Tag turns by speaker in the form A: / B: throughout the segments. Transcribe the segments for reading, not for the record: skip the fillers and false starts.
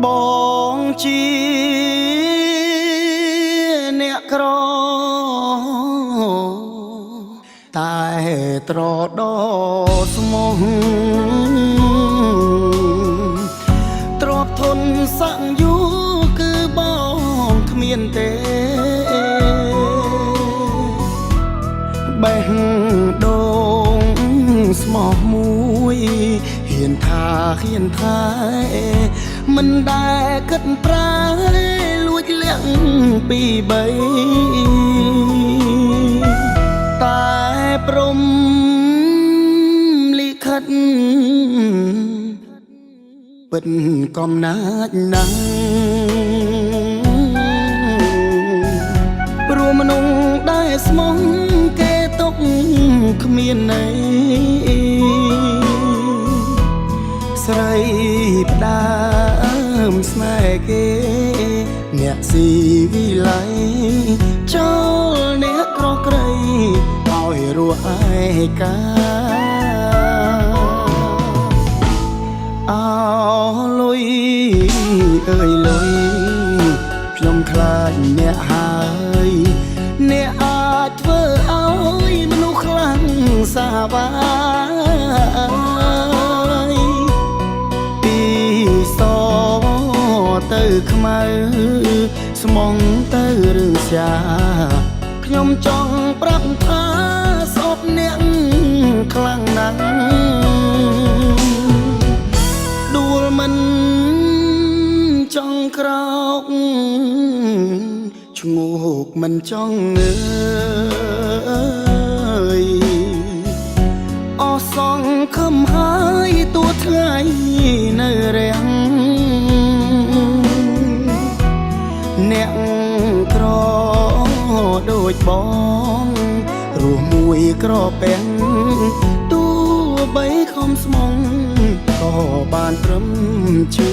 A: បងជាអ្នកក្រតែត្រដោស្មោះទ្របធនសាក់យូគឺបងគ្មានទេបេះដូងស្មោះមួយហ៊ានថាមិនដែលគិតប្រាលួចលាក់ពីបីតែព្រមលិខិតពិតកំណាចណាស់ព្រោះមនុស្សដែលស្មោះគេຕົកគ្មានន័យស្រីផ្ដើមស្នេហ៍គេអ្នកស៊ីវិល័យចូលអ្នកក្រក្រៃឲ្យរស់ឯកាអោលុយអើយលុយខ្ញុំខ្លាចអ្នកហើយអ្នកអាចធ្វើឲ្យមនុស្សខ្លាំងសាវាយពីសទៅខ្មៅស្មងទៅរឿងសាខ្ញុំចង់ប្រាប់ថាសពអ្នកខ្លាំងណាស់ដួលមិនចង់ក្រោកឈ្ងោកមិនចង់ងើយអស់សងខំហើយទួថ្ងៃនៅរាំងអ្នកក្រដូចបងរស់មួយក្រពេញទោះបីខំស្មងក៏បានត្រឹមជឿ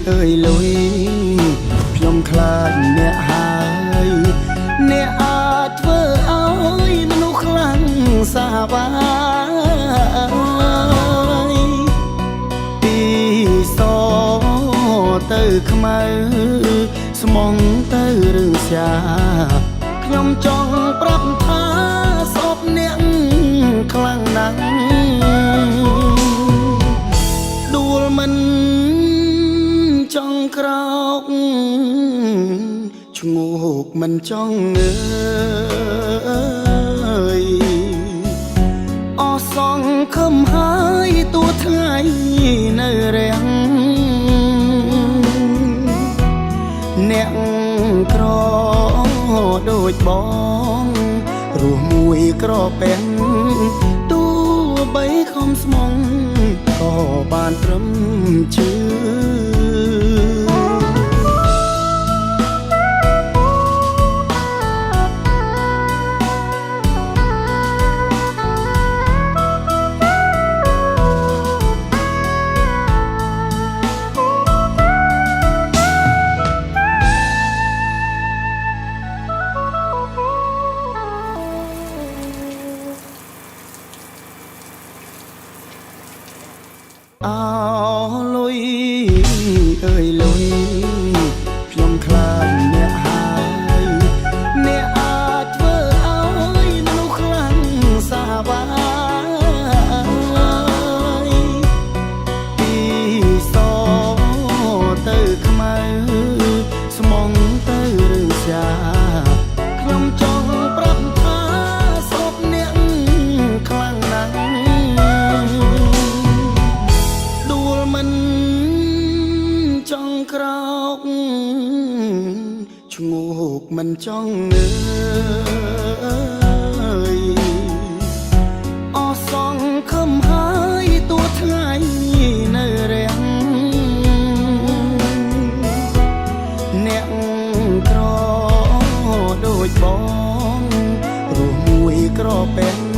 A: អើយលុយខ្ញុំខ្លាចអ្នកហើយអ្នកអាចធ្វើឲ្យមនុស្សខ្លាំងសាវាយពីសទៅខ្មៅស្មងទៅរឿងសាខ្ញុំចង់ប្រាប់ថាសពអ្នកខ្លាំងណាស់ដួលមិនចង់ក្រោកឈ្ងោកមិនចង់ងើយអស់សងខំហើយទួថ្ងៃនៅរាំងអ្នកក្រដូចបងរស់មួយក្រពេញទោះបីខំស្មងក៏បានត្រឹមជឿអោលុយអើយលុយខ្ញុំខ្លាចអ្នកហើយអ្នកអាចធ្វើឲ្យមនុស្សខ្លាំងសាវាយពីសទៅខ្មៅស្មងទៅរឿងសាខ្ញុំចង់ប្រាប់ថាសពអ្នកខ្លាំងណាស់ចង់ក្រោកឈ្ងោកមិនចង់ងើយអស់ស សងខំហើយទួថ្ងៃនៅរាំងអ្នកក្រដូចបងរស់មួយក្រពេញ